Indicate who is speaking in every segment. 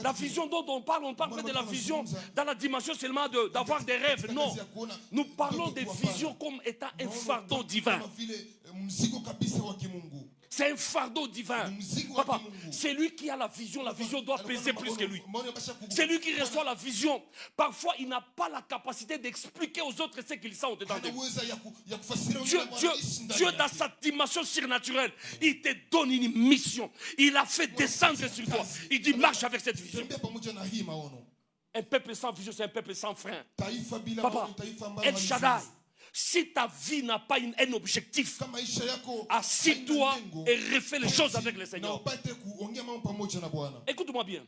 Speaker 1: La vision dont on parle pas de la vision dans la dimension seulement d'avoir des rêves. Non. Nous parlons des visions comme étant un fardeau divin. C'est un fardeau divin. Papa, c'est lui qui a la vision doit peser plus que lui. C'est lui qui reçoit la vision. Parfois, il n'a pas la capacité d'expliquer aux autres ce qu'ils sentent dedans de lui. Dieu, dans sa dimension surnaturelle, il te donne une mission. Il a fait descendre sur toi. Il dit, marche avec cette vision. Un peuple sans vision, c'est un peuple sans frein. Papa, El Shaddai. Si ta vie n'a pas un objectif, assis-toi et refais les choses avec le Seigneur. Écoute-moi bien.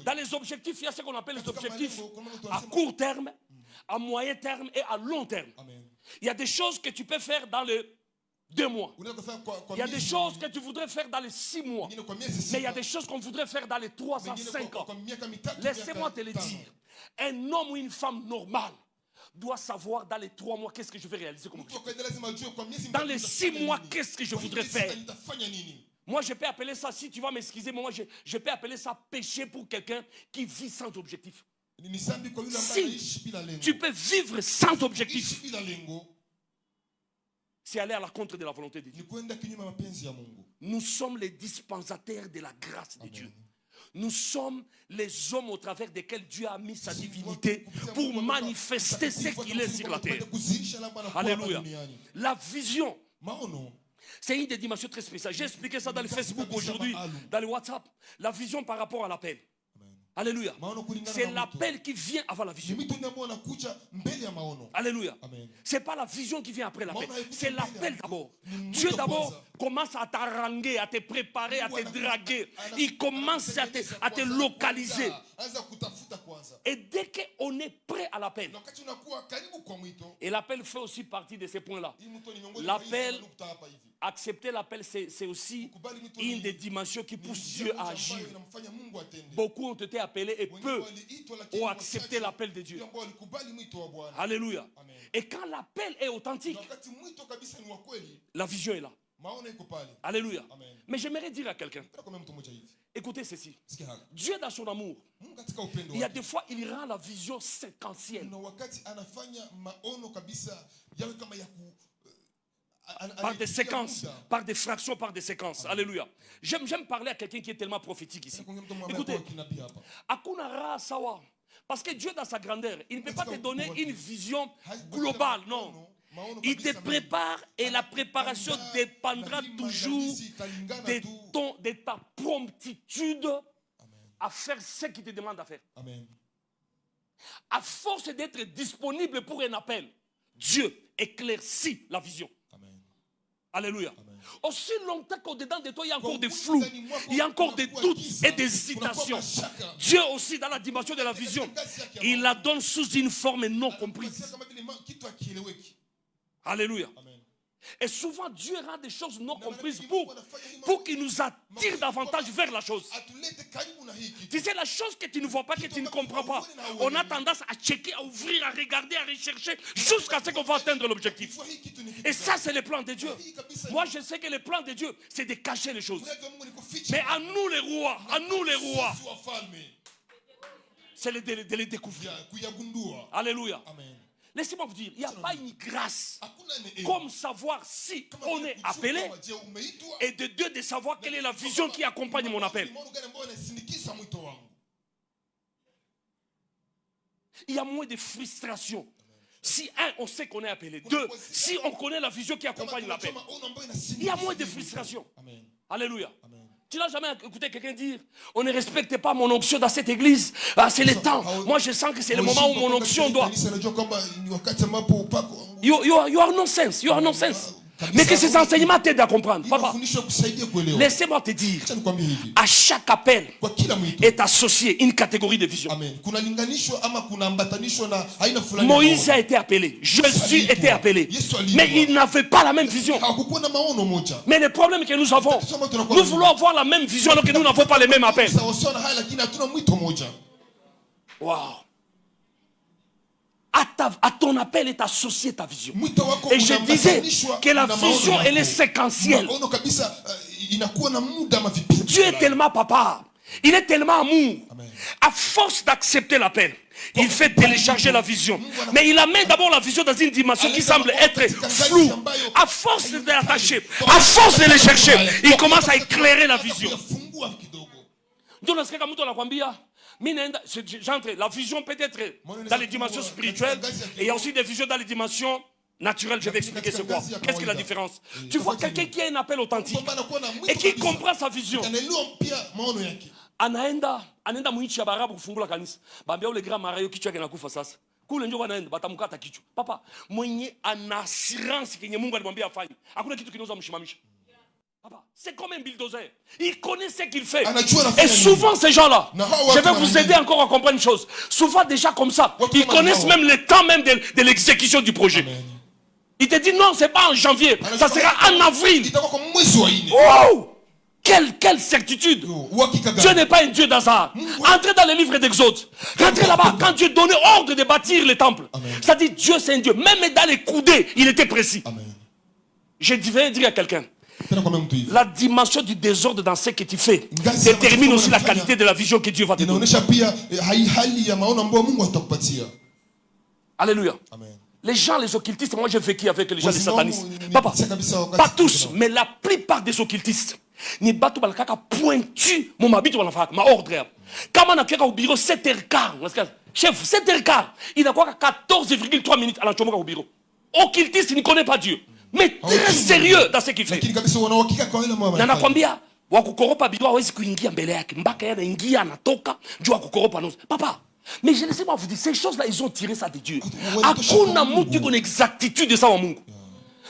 Speaker 1: Dans les objectifs, il y a ce qu'on appelle les objectifs à court terme, à moyen terme et à long terme. Il y a des choses que tu peux faire dans les 2 mois. Il y a des choses que tu voudrais faire dans les 6 mois. Mais il y a des choses qu'on voudrait faire dans les 3 à 5 ans. Laissez-moi te le dire. Un homme ou une femme normale doit savoir dans les 3 mois qu'est-ce que je vais réaliser comme objectif. Dans les 6 mois, qu'est-ce que je voudrais faire. Moi, je peux appeler ça, si tu vas m'excuser, moi, je peux appeler ça péché pour quelqu'un qui vit sans objectif. Si tu peux vivre sans objectif, c'est aller à la contre de la volonté de Dieu. Nous sommes les dispensataires de la grâce de Dieu. Nous sommes les hommes au travers desquels Dieu a mis sa divinité pour manifester ce qu'il est sur la terre. Alléluia. La vision, c'est une des dimensions très spéciales. J'ai expliqué ça dans le Facebook aujourd'hui, dans le WhatsApp. La vision par rapport à l'appel. Alléluia. C'est l'appel qui vient avant la vision. Alléluia. Ce n'est pas la vision qui vient après l'appel. C'est l'appel d'abord. Dieu d'abord commence à t'haranguer, à te préparer, à te draguer. Il commence à te localiser. Et dès qu'on est prêt à l'appel, et l'appel fait aussi partie de ces points-là. L'appel, accepter l'appel, c'est aussi une des dimensions qui pousse Dieu à agir. Beaucoup ont été appelés et peu ont accepté l'appel de Dieu. Alléluia. Et quand l'appel est authentique, la vision est là. Alléluia. Mais j'aimerais dire à quelqu'un, écoutez ceci. Dieu dans son amour, il y a des fois il rend la vision séquentielle. Par des séquences, par des fractions, par des séquences. Alléluia. J'aime parler à quelqu'un qui est tellement prophétique ici. Écoutez, Hakuna Ra Sawa. Parce que Dieu dans sa grandeur, il ne peut pas te donner une vision globale, non. Il te prépare et la préparation dépendra toujours de ta promptitude à faire ce qu'il te demande à faire. À force d'être disponible pour un appel, Dieu éclaircit la vision. Alléluia. Aussi longtemps qu'au-dedans de toi, il y a encore des flous, il y a encore des doutes et des hésitations. Dieu aussi, dans la dimension de la vision, il la donne sous une forme non comprise. Alléluia. Et souvent, Dieu rend des choses non comprises pour qu'il nous attire davantage vers la chose. Tu sais, la chose que tu ne vois pas, que tu ne comprends pas, on a tendance à checker, à ouvrir, à regarder, à rechercher, jusqu'à ce qu'on va atteindre l'objectif. Et ça, c'est le plan de Dieu. Moi, je sais que le plan de Dieu, c'est de cacher les choses. Mais à nous les rois, c'est de les découvrir. Alléluia. Laissez-moi vous dire, il n'y a pas une grâce comme savoir si on est appelé et de deux, de savoir quelle est la vision qui accompagne mon appel. Il y a moins de frustration. Si un, on sait qu'on est appelé. Deux, si on connaît la vision qui accompagne l'appel. Il y a moins de frustration. Alléluia. Tu n'as jamais écouté quelqu'un dire, on ne respecte pas mon onction dans cette église. Ah, c'est le temps. Moi, je sens que c'est le moment où mon onction doit. You are nonsense. You are nonsense. Mais que ces enseignements t'aident à comprendre. Papa, laissez-moi te dire, à chaque appel est associée une catégorie de vision. Moïse a été appelé, Jésus était appelé, mais il n'avait pas la même vision. Mais le problème que nous avons, nous voulons avoir la même vision alors que nous n'avons pas les mêmes appels. Wow. À ton appel est associée ta vision. Et je disais que la vision, elle est séquentielle. Dieu est tellement papa Il est tellement amour.
Speaker 2: Amen.
Speaker 1: À force d'accepter l'appel, il fait télécharger la vision. Mais il amène d'abord la vision dans une dimension qui semble être floue. À force de l'attacher, à force de le chercher, il commence à éclairer la vision. La vision peut être dans les dimensions spirituelles et il y a aussi des visions dans les dimensions naturelles. Je vais expliquer c'est quoi. Qu'est-ce que la différence? Tu vois quelqu'un qui a un appel authentique et qui comprend sa vision. Anaenda muichi ya barabu kufungula kanisa. Bambia ule grand marayo kichwa yake nakufa sasa. Kule ndio wanaenda batamkata kichwa. Papa, mwenye ana assurance kenye Mungu alimwambia afanye. Hakuna kitu kinaweza mshimamisha. Papa, c'est comme un bulldozer. Il connaît ce qu'il fait. Et souvent ces gens-là, je vais vous aider encore à comprendre une chose. Souvent déjà comme ça, ils connaissent même le temps même de l'exécution du projet. Il te dit non, c'est pas en janvier, ça sera en avril. Wow! Quelle certitude! Dieu n'est pas un Dieu d'hasard. Entrez dans le livre d'Exode. Rentrez là-bas. Quand Dieu donnait ordre de bâtir le temple, ça dit Dieu c'est un Dieu. Même dans les coudées, il était précis. Amen. Je vais dire à quelqu'un, la dimension du désordre dans ce que tu fais détermine aussi la qualité de la vision que Dieu va te donner. Alléluia. Amen. Les gens, les occultistes, moi j'ai vécu avec les gens, les satanistes. Papa, pas tous, mais la plupart des occultistes. Ni batu balakaka pointu mon mabito balafaka ma ordre. Kama na kiaka au bureau 7h15. Chef, 7h15. Il a quoi 14,3 minutes à la chomoka au bureau. Occultiste, il ne connaît pas Dieu. Mais très sérieux dans ce qu'il fait. Nana kwambia wakukoropa bidwa hawezi kuingia mbele yake. Mbaka yana ingia anatoka juu wakukoropa nose. Papa, mais je laissez-moi vous dire, ces choses-là, ils ont tiré ça de Dieu. Hakuna mutu con exactitude de ça au Mungu.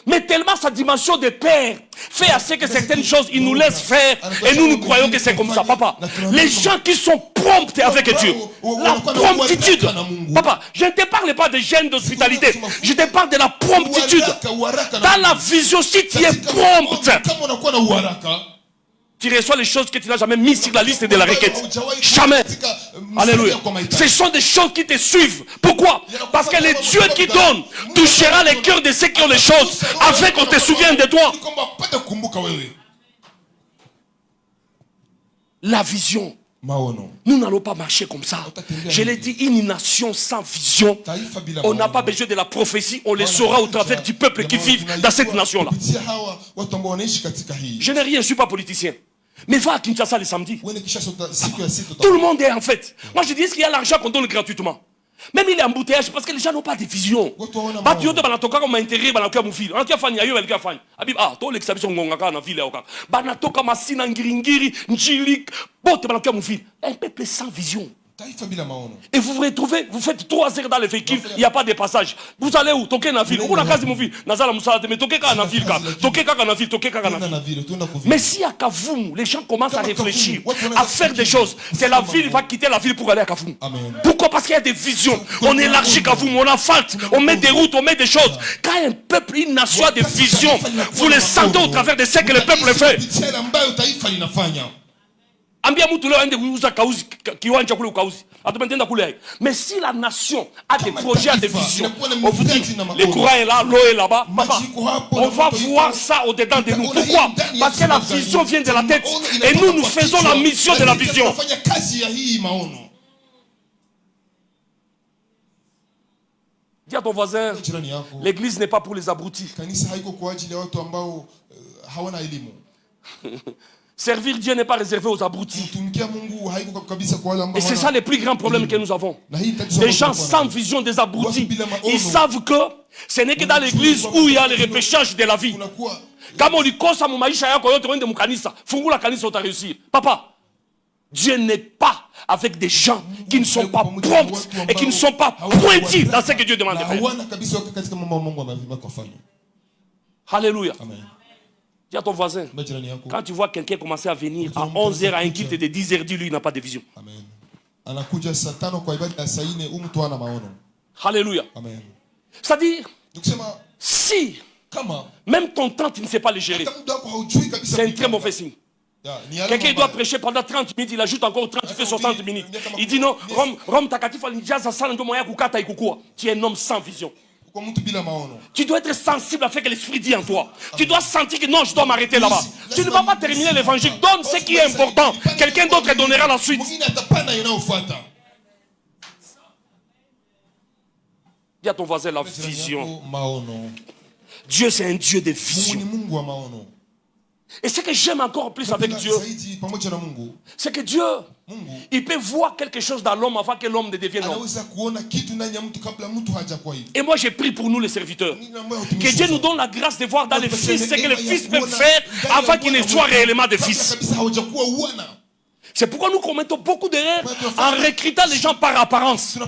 Speaker 1: Mais tellement sa dimension de père fait à ce que certaines choses, il nous laisse faire et nous croyons que c'est comme ça. Papa, les gens qui sont prompts avec Dieu, la promptitude. Papa, je ne te parle pas de gêne d'hospitalité, je te parle de la promptitude. Dans la vision, si tu es prompt, tu reçois les choses que tu n'as jamais mises sur la liste de la requête. Jamais. Alléluia. Ce sont des choses qui te suivent. Pourquoi? Parce que le Dieu qui donne touchera les cœurs de ceux qui ont les choses afin qu'on te souvienne de toi. La vision. Nous n'allons pas marcher comme ça. Je l'ai dit, une nation sans vision, on n'a pas besoin de la prophétie, on les saura au travers du peuple qui vit dans cette nation-là. Je n'ai rien, je ne suis pas politicien. Mais va à Kinshasa le samedi. Tout le monde est en fait. Moi je dis, est-ce qu'il y a l'argent qu'on donne gratuitement? Même il est embouteillage parce que les gens n'ont pas de vision. Pas de yoto banatoka comme intérêt banakia mufili. Anakia fanya yo belika fanya. Abi to l'exception ngongaka na ville oka. Banatoka masina ngiringiri njili bote banakia mufili. Un peuple sans vision. Et vous vous retrouvez, vous faites 3 heures dans le véhicule, il n'y a pas de passage. Vous allez où? Toquez na ville. Où la case mouvi? Nazala moussala mais toquez ka na ville ka. Toquez ka na ville, toquez ka na ville. Mais si à Kavumu, les gens commencent à réfléchir, à faire des choses, c'est la ville va quitter la ville pour aller à Kavumu. Pourquoi? Parce qu'il y a des visions. On élargit Kavumu, on asphalte, on met des routes, on met des choses. Quand un peuple, une nation a des visions, vous les sentez au travers de ce que le peuple fait. Mais si la nation a des projets, a des visions, on vous dit, le courant est là, l'eau est là-bas, on va voir ça au-dedans de nous. Pourquoi? Parce que la vision vient de la tête et nous faisons la mission de la vision. Dis à ton voisin, l'église n'est pas pour les abrutis. Servir Dieu n'est pas réservé aux abrutis. Et c'est ça le plus grand problème que nous avons. Les gens sans vision, des abrutis. Ils savent que ce n'est que dans l'église où il y a le repêchage de la vie. Papa, Dieu n'est pas avec des gens qui ne sont pas prompts et qui ne sont pas pointus dans ce que Dieu demande de faire. Alléluia. Dis à ton voisin, quand tu vois quelqu'un commencer à venir à 11h à un culte de 10h, dis-lui, il n'a pas de vision. Alléluia. C'est-à-dire, si même ton temps, tu ne sais pas le gérer, c'est un très mauvais signe. Quelqu'un doit prêcher pendant 30 minutes, il ajoute encore 30, il fait 60 minutes. Il dit non, Rome Takatifa, tu es un homme sans vision. Tu dois être sensible à ce que l'Esprit dit en toi. Tu dois sentir que non, je dois m'arrêter là-bas. Tu ne vas pas terminer l'évangile. Donne ce qui est important. Quelqu'un d'autre donnera la suite. Dis à ton voisin la vision. Dieu, c'est un Dieu de vision. Et ce que j'aime encore plus avec Dieu, c'est que Dieu, il peut voir quelque chose dans l'homme avant que l'homme ne devienne homme. Et moi, j'ai pris pour nous les serviteurs. Que Dieu nous donne la grâce de voir dans les fils ce que les fils peuvent faire avant qu'ils ne soient réellement des fils. C'est pourquoi nous commettons beaucoup d'erreurs en recrutant les gens par apparence.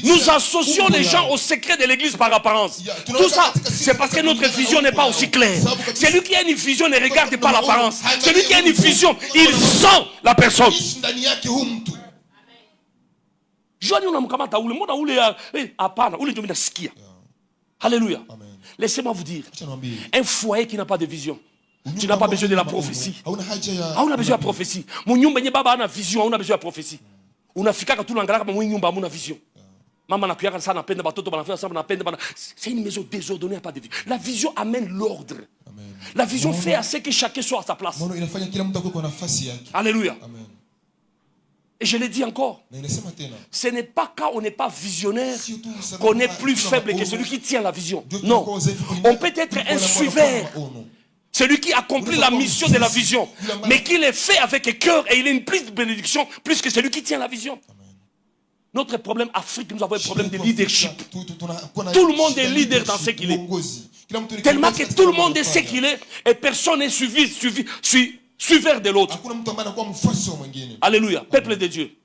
Speaker 1: Nous associons les gens au secret de l'église par apparence. Tout ça, c'est parce que notre vision n'est pas aussi claire. Celui qui a une vision ne regarde pas l'apparence. Celui qui a une vision, il sent la personne. Alléluia. Laissez-moi vous dire, un foyer qui n'a pas de vision, tu n'as pas besoin de la prophétie. On a besoin de la prophétie. Mon nyumba nye baba ana vision, on a besoin de la prophétie. Unafika ka tulangala kama nyumba amuna vision. Mama na kuyaka sana penda batoto banafika sana banapenda bana. C'est une maison désordonnée, pas de vision. La vision amène l'ordre. La vision fait à ce que chacun soit à sa place. Alléluia. Et je l'ai dit encore, ce n'est pas quand on n'est pas visionnaire qu'on est plus faible que celui qui tient la vision. Non, on peut être un suiveur. Celui qui accomplit la mission de la vision, mais qui le fait avec cœur et il a une plus de bénédiction, plus que celui qui tient la vision. Notre problème Afrique, nous avons un problème de leadership. Tout le monde est leader dans ce qu'il est. Tellement que tout le monde est ce qu'il est et personne n'est suiveur de l'autre. Alléluia. Peuple de Dieu.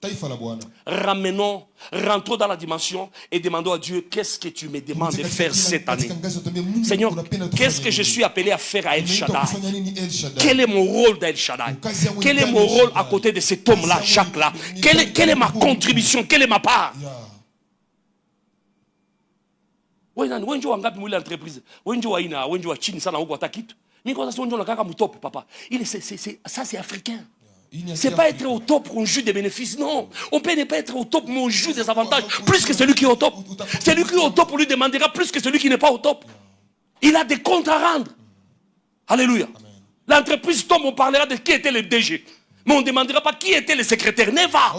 Speaker 1: Rentrons dans la dimension et demandons à Dieu, qu'est-ce que tu me demandes de faire cette année? Seigneur, qu'est-ce que je suis appelé à faire à El Shaddai? Quel est mon rôle d'El Shaddai? Quel est mon rôle à côté de cet homme-là, Jacques-là? Quelle est ma contribution? Quelle est ma part? Ça c'est africain. C'est pas être au top qu'on joue des bénéfices, non. On peut ne pas être au top, mais on joue des avantages plus que celui qui est au top. Celui qui est au top, on lui demandera plus que celui qui n'est pas au top. Il a des comptes à rendre. Alléluia. L'entreprise tombe, on parlera de qui était le DG. Mais on ne demandera pas qui était le secrétaire. Neva.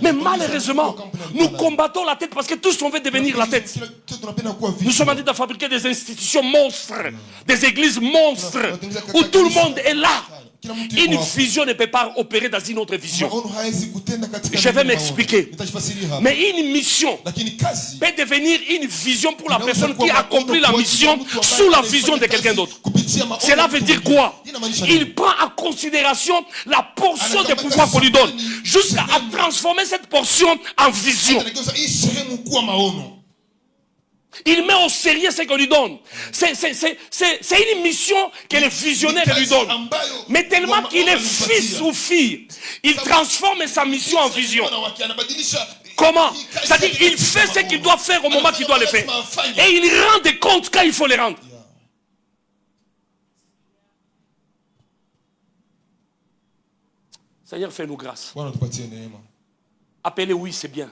Speaker 1: Mais malheureusement, nous combattons la tête parce que tous on veut devenir la tête. Nous sommes en train de fabriquer des institutions monstres, des églises monstres, où tout le monde est là. Une vision ne peut pas opérer dans une autre vision. Je vais m'expliquer. Mais une mission peut devenir une vision pour la personne qui accomplit la mission sous la vision de quelqu'un d'autre. Cela veut dire quoi? Il prend en considération la portion de pouvoir qu'on lui donne, jusqu'à transformer cette portion en vision. Il met au sérieux ce qu'on lui donne. C'est une mission que le visionnaire lui donne. Mais tellement qu'il est fils ou fille, il transforme sa mission en vision. Comment? C'est-à-dire qu'il fait ce qu'il doit faire au moment qu'il doit le faire. Et il rend des comptes quand il faut les rendre. Seigneur, fais-nous grâce. Appeler oui, c'est bien.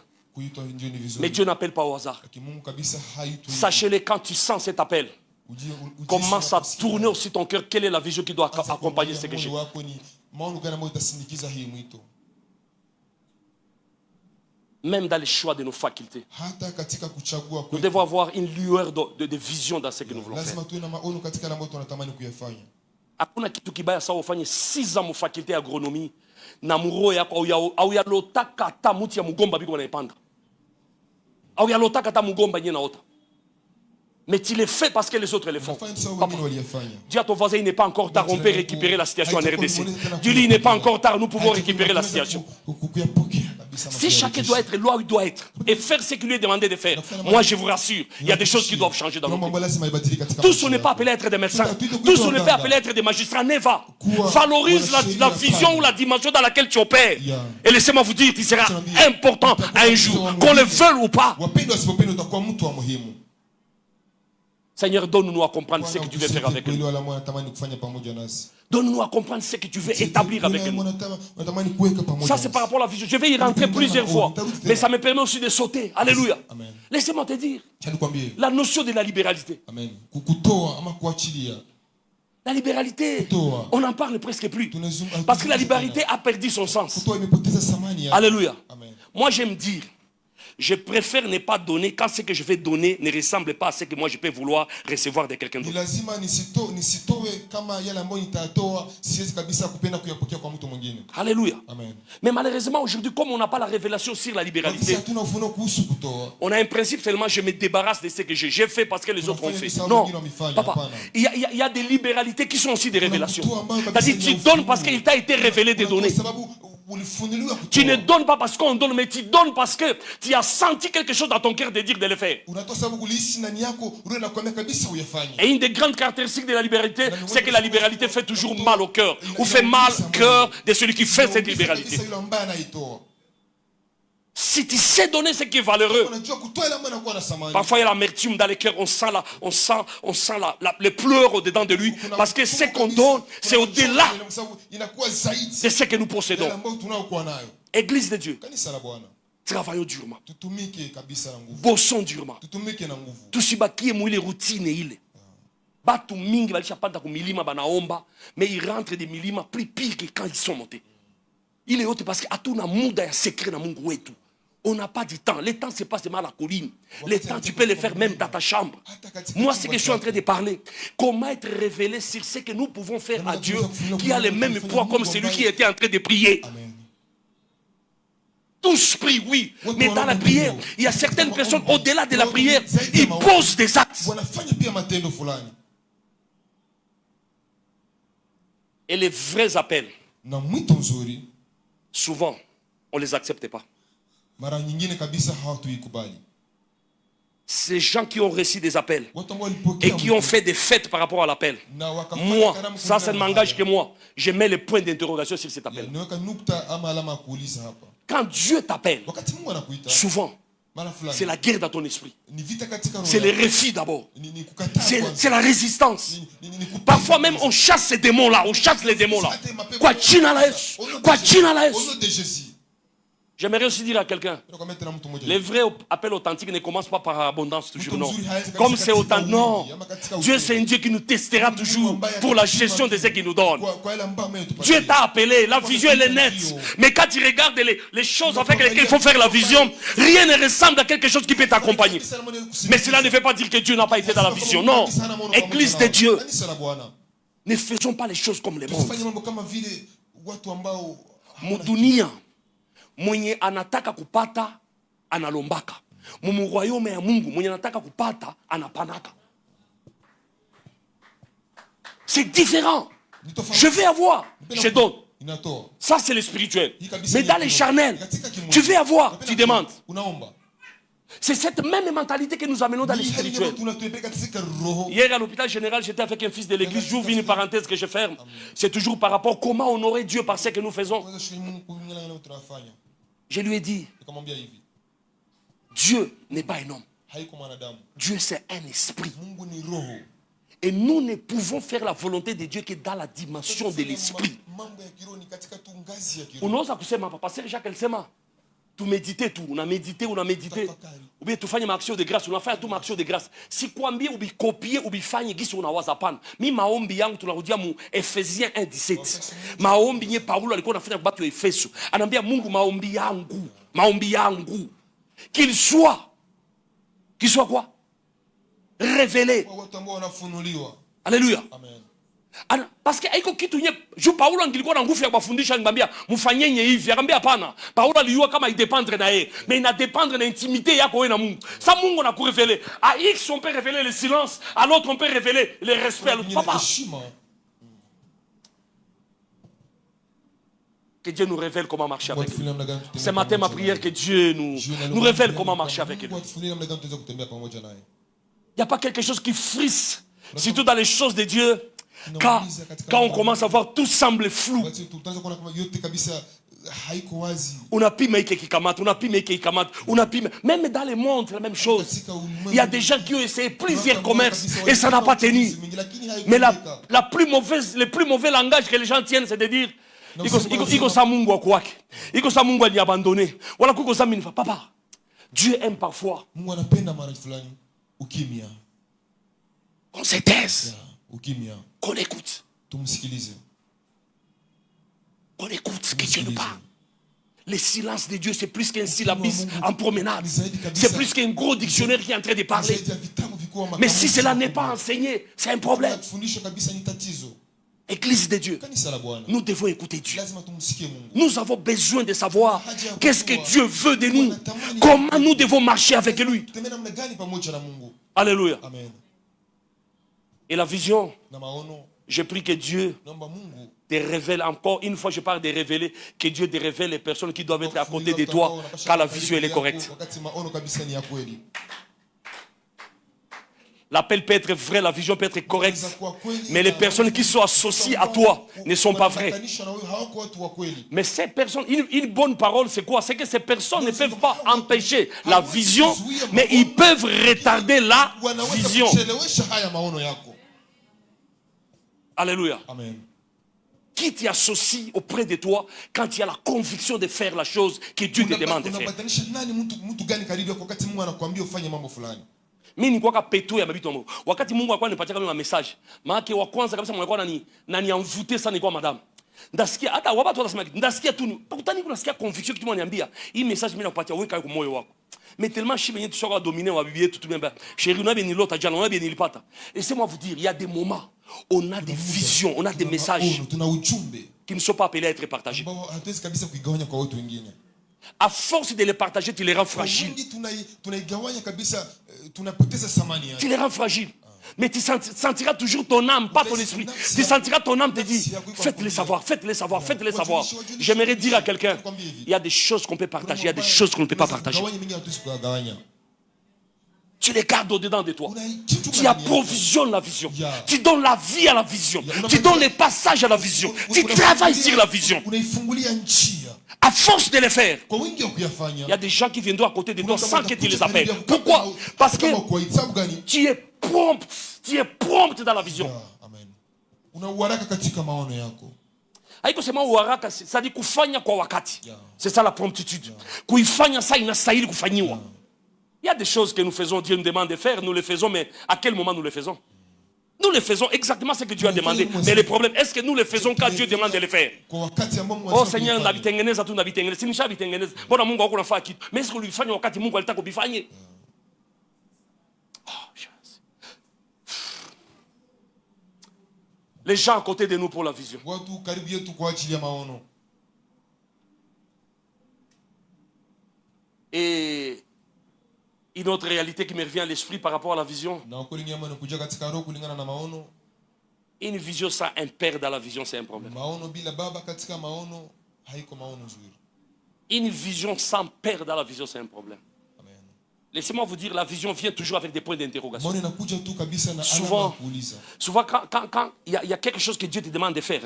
Speaker 1: Mais Dieu n'appelle pas au hasard. Sachez-le, quand tu sens cet appel, commence à tourner aussi ton cœur. Quelle est la vision qui doit accompagner ce que j'ai? Même dans les choix de nos facultés, nous devons avoir une lueur de vision dans ce que nous voulons faire. Hakuna kitu kibaya sawa ufanye 6 ans mu faculté agronomie na muro yako au ya lotaka ta muti ya mugomba biko naipanda au ya lotaka ta mugomba nyena ota. Mais tu le fais parce que les autres le font. Dis à ton voisin, il n'est pas encore tard, on peut récupérer la situation en RDC. Dis-lui, il n'est pas encore tard, nous pouvons récupérer la situation. Si chacun doit être là où il doit être et faire ce qu'il lui est demandé de faire, moi je vous rassure, il y a des choses qui doivent changer dans notre pays. Tous on n'est pas appelés à être des médecins, tous on n'est pas appelés à être des magistrats. Neva, valorise la vision ou la dimension dans laquelle tu opères. Et laissez-moi vous dire, tu seras important un jour, qu'on le veuille ou pas. Seigneur, donne-nous à comprendre ce que tu veux faire avec nous. Donne-nous à comprendre ce que tu veux établir avec nous. Ça, c'est par rapport à la vision. Je vais y rentrer plusieurs fois. Mais ça me permet aussi de sauter. Alléluia. Laissez-moi te dire. La notion de la libéralité. La libéralité, on n'en parle presque plus. Parce que la libéralité a perdu son sens. Alléluia. Moi, j'aime dire, je préfère ne pas donner quand ce que je vais donner ne ressemble pas à ce que moi je peux vouloir recevoir de quelqu'un d'autre. Alléluia. Mais malheureusement aujourd'hui, comme on n'a pas la révélation sur la libéralité, on a un principe seulement, je me débarrasse de ce que j'ai fait parce que les autres ont fait. Non, papa, il y a des libéralités qui sont aussi des révélations. C'est-à-dire tu donnes parce qu'il t'a été révélé de donner. Tu ne donnes pas parce qu'on donne, mais tu donnes parce que tu as senti quelque chose dans ton cœur de dire de le faire. Et une des grandes caractéristiques de la libéralité, c'est que la libéralité fait toujours mal au cœur, ou fait mal au cœur de celui qui fait cette libéralité. Si tu sais donner ce qui est valeureux, parfois il y a l'amertume dans les cœurs, on sent les pleurs au-dedans de lui, parce que ce qu'on donne, c'est au-delà de ce que nous possédons. Église de Dieu, travaillons durement, bossons durement. Tusibaki mwile routine ile. Batu mingi balishapanda ku milima banaomba, mais ils rentrent des milima plus pire que quand ils sont montés. Il est autre parce que atuna muda ya secret na Mungu wetu. On n'a pas du temps. Le temps se passe mal à la colline. Le temps, tu peux le faire même dans ta chambre. Moi, c'est que je suis en train de parler. Comment être révélé sur ce que nous pouvons faire à Dieu qui a le même poids comme celui qui était en train de prier. Tous prient, oui. Mais dans la prière, il y a certaines personnes, au-delà de la prière, ils posent des actes. Et les vrais appels, souvent, on ne les accepte pas. Ces gens qui ont reçu des appels et qui ont fait des fêtes par rapport à l'appel, moi, ça ne m'engage que moi, je mets les points d'interrogation sur cet appel. Quand Dieu t'appelle, souvent, c'est la guerre dans ton esprit. C'est le refus d'abord. C'est la résistance. Parfois même on chasse ces démons-là, on chasse les démons-là. Quoi, j'aimerais aussi dire à quelqu'un, les vrais appels authentiques ne commencent pas par abondance toujours, non. Comme c'est authentique, non. Dieu c'est un Dieu qui nous testera toujours pour la gestion de ce qu'il nous donne. Dieu t'a appelé, la vision elle est nette. Mais quand tu regardes les choses avec lesquelles il faut faire la vision, rien ne ressemble à quelque chose qui peut t'accompagner. Mais cela ne veut pas dire que Dieu n'a pas été dans la vision, non. Église de Dieu, ne faisons pas les choses comme les mondes. Mudunia mwenye anataka kupata analombaka. Mu royaume ya Mungu mwenye anataka kupata anapanaka. C'est différent. Je vais avoir, je donne. Ça c'est le spirituel. Mais dans les charnels, tu veux avoir, tu demandes. C'est cette même mentalité que nous amenons dans les spirituels. Hier à l'hôpital général, j'étais avec un fils de l'église. J'ouvre une parenthèse que je ferme. C'est toujours par rapport à comment honorer Dieu par ce que nous faisons. Je lui ai dit, Dieu n'est pas un homme. Dieu c'est un esprit. Et nous ne pouvons faire la volonté de Dieu que dans la dimension de l'esprit. Unaweza kusema papa Pasteur Jacques alisema tu méditer tout, on a médité. Ou bien tu fanya action de grâce, unafanya tu action de grâce. Si kwambie ubi copier ubi fanye gisi unawaza pana. Mi maombi yangu tunarudia mu Efesiens 1:17. Maombi nye Paulo alikuwa anafanya kwa watu wa Efeso. Anaambia Mungu maombi yangu qu'il soit quoi? Révélé. Alléluia. Amen. Parce que aiko kitu nye ju Paulo angilikuwa na nguvu ya kufundisha ngambia mfanyenye hivi akambia hapana. Paulo alijua kama idépendre na yeye mais ina dépendre na intimité yako wewe na Mungu. Ça Mungu na kurévéler. À X on peut révéler le silence, à l'autre on peut révéler le respect. Papa. Que Dieu nous révèle comment marcher avec lui. Ce matin ma prière que Dieu nous révèle comment marcher avec lui. Il n'y a pas quelque chose qui frisse, surtout dans les choses de Dieu. Quand on commence à voir tout semble flou. Unapima hiki kikamata, unapima hiki kikamata, unapima. Même dans le monde, c'est la même chose. Il y a des gens qui ont essayé plusieurs commerces et ça n'a pas tenu. Mais le plus mauvais langage que les gens tiennent, c'est de dire Iko sa Mungu wa kwake. Iko sa Mungu ni abandonné. Wala kuko sa minifa. Papa, Dieu aime parfois qu'on se taise, qu'on écoute. Qu'on écoute ce que Dieu nous parle. Le silence de Dieu, c'est plus qu'un syllabus en promenade. C'est plus qu'un gros dictionnaire qui est en train de parler. Mais si cela n'est pas enseigné, c'est un problème. Église de Dieu, nous devons écouter Dieu. Nous avons besoin de savoir qu'est-ce que Dieu veut de nous. Comment nous devons marcher avec lui. Alléluia. Et la vision, je prie que Dieu te révèle encore. Une fois, je parle de révéler, que Dieu te révèle les personnes qui doivent être à côté de toi quand la vision elle est correcte. L'appel peut être vrai, la vision peut être correcte, mais les personnes qui sont associées à toi ne sont pas vraies. Mais ces personnes, une bonne parole, c'est quoi? C'est que ces personnes ne peuvent pas empêcher la vision, mais ils peuvent retarder la vision. Alléluia. Amen. Qui t'y associe auprès de toi quand tu as la conviction de faire la chose que Dieu te demande de faire? Mimi nikuwa peto ya mabitu wangu. Wakati Mungu alikuwa anipatia kama message, maana wa kwanza kabisa mlikuwa nani amvutie sana kwa madam. Ndasikia hata watu wanasema ndasikia tu pakutani kunasikia conviction kitu mwaniambia. Hii message mimi nakupatia weka kwa moyo wako. Mais tellement je suis tu dominer wa bibi yetu tout bien. Chérie, on a bien l'autre jana, on a bien nilipata. Laissez-moi vous dire, il y a des moments, on a des visions, on a des messages qui ne sont pas appelés à être partagés. À force de les partager, tu les rends fragiles. Tu les rends fragiles. Mais tu sentiras toujours ton âme, pas ton esprit. Tu sentiras ton âme te dire, faites-les savoir, faites-les savoir, faites-les savoir. J'aimerais dire à quelqu'un, il y a des choses qu'on peut partager, il y a des choses qu'on ne peut pas partager. Tu les gardes au-dedans de toi. Tu approvisionnes la vision. Tu donnes la vie à la vision. Tu donnes les passages à la vision. Tu travailles sur la vision. À force de les faire, il y a des gens qui viendront à côté de toi sans que tu les appelles. Pourquoi? Parce que tu es prompt dans la vision. Haiko sema uharaka, c'est-à-dire kufanya kwa wakati. C'est ça la promptitude. Kuifanya ça inastahili kufanyiwa. Il y a des choses que nous faisons, Dieu nous demande de faire, nous les faisons, mais à quel moment nous les faisons? Nous les faisons exactement ce que Dieu a demandé. Mais le problème, est-ce que nous les faisons quand Dieu demande de les faire? Oh Seigneur, nabitengeneza tu nabitengeneza. Si nishabitengeneza, mbona Mungu hakuna fanya kitu? Mais est-ce que ulifanya wakati Mungu alitaka ubifanye? Les gens à côté de nous pour la vision. Et une autre réalité qui me revient à l'esprit par rapport à la vision. Une vision sans un père dans la vision, c'est un problème. Une vision sans père dans la vision, c'est un problème. Laissez-moi vous dire, la vision vient toujours avec des points d'interrogation. Souvent quand il y a quelque chose que Dieu te demande de faire,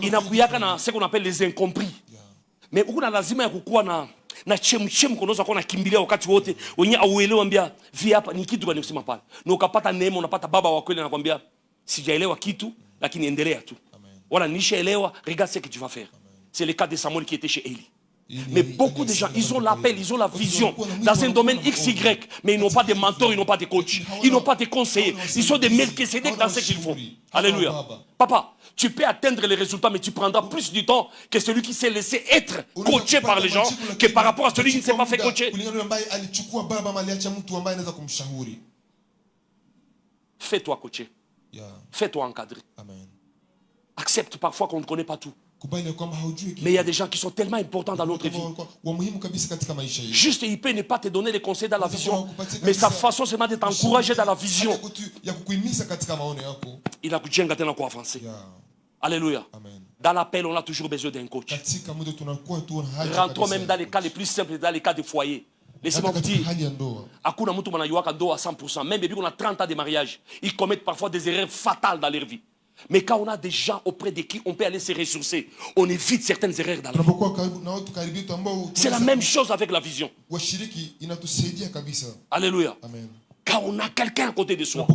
Speaker 1: il n'y a pas ce qu'on appelle les incompris. Mais où lazima ya kukuwa na chemchem kunaweza kuwa nakimbilia wakati wote wenye auelewa mbia via hapa ni kitu gani kusema pale. Na ukapata neema, unapata baba wa kweli anakuambia sijaelewa kitu lakini endelea tu. Wala nishaelewa, regarde ce que tu vas faire. C'est le cas de Samuel qui était chez Élie. Mais beaucoup de gens, ils ont l'appel, ils ont la vision dans un domaine XY, mais ils n'ont pas de mentors, ils n'ont pas de coachs, ils n'ont pas de conseillers. Ils sont des Melchisédek dans ce qu'ils font. Alléluia. Papa, tu peux atteindre les résultats, mais tu prendras plus du temps que celui qui s'est laissé être coaché par les gens que par rapport à celui qui ne s'est pas fait coacher. Fais-toi coacher. Fais-toi encadrer. Accepte parfois qu'on ne connaît pas tout. Mais il y a des gens qui sont tellement importants dans notre vie. Juste, il peut ne pas te donner des conseils dans la vision, mais sa façon seulement de t'encourager dans la vision. Il a avancer. Alléluia. Dans l'appel, on a toujours besoin d'un coach. Rentrons même dans les cas les plus simples, dans les cas de foyer. Laissez-moi vous dire, Akuna Mutu Manayuaka Do à 100%, même depuis qu'on a 30 ans de mariage, ils commettent parfois des erreurs fatales dans leur vie. Mais quand on a des gens auprès de qui on peut aller se ressourcer, on évite certaines erreurs dans la vie. C'est la même chose avec la vision. Alléluia.
Speaker 2: Amen.
Speaker 1: Quand on a quelqu'un à côté de soi,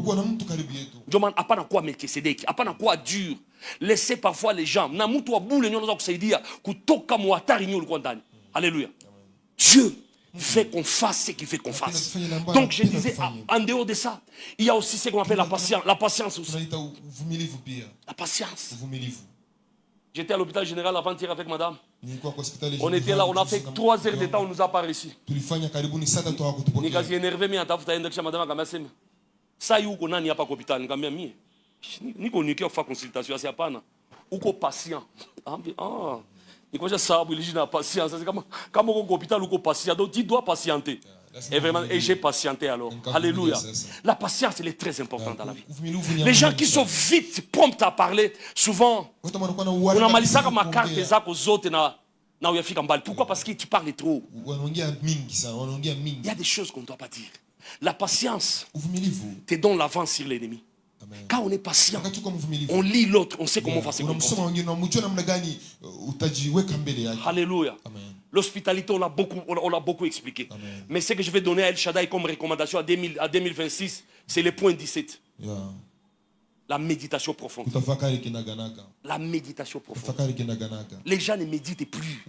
Speaker 1: demande à pas quoi Melchisedec, à pas quoi dur. Laissez parfois les gens. Alléluia. Dieu fait qu'on fasse ce qu'il fait qu'on fasse. Donc je disais, en dehors de ça, il y a aussi ce qu'on appelle la patience. La patience aussi. La patience. J'étais à l'hôpital général avant-hier avec madame. On était là, on a fait 3 heures de temps, on nous a pas réussi. Ni kazi énervé, mais atafuta enda kisha madame akamsema. Sasa yuko nani hapa kwa hospitali? Nikamwambia mimi. Niko nikiwa kufanya consultation asi hapana. Uko patient. Niko já sababu ile jina patience. C'est kama uko hospitali uko patient, donc tu dois patienter. Et vraiment, et j'ai patienté alors. Alléluia. La patience, elle est très importante dans la vie. Les gens qui sont vite prompts à parler, souvent, on a malisé comme ma carte des autres na uyafika mbali. Pourquoi? Parce que tu parles trop. Il y a des choses qu'on ne doit pas dire. La patience te donne l'avance sur l'ennemi. Quand on est patient, on lit l'autre, on sait comment on va se comporter. Alléluia. L'hospitalité, on l'a beaucoup expliqué. Amen. Mais ce que je vais donner à El Shaddai comme recommandation à 2026, c'est le point 17. Yeah. La méditation profonde. La méditation profonde. Les gens ne méditent plus.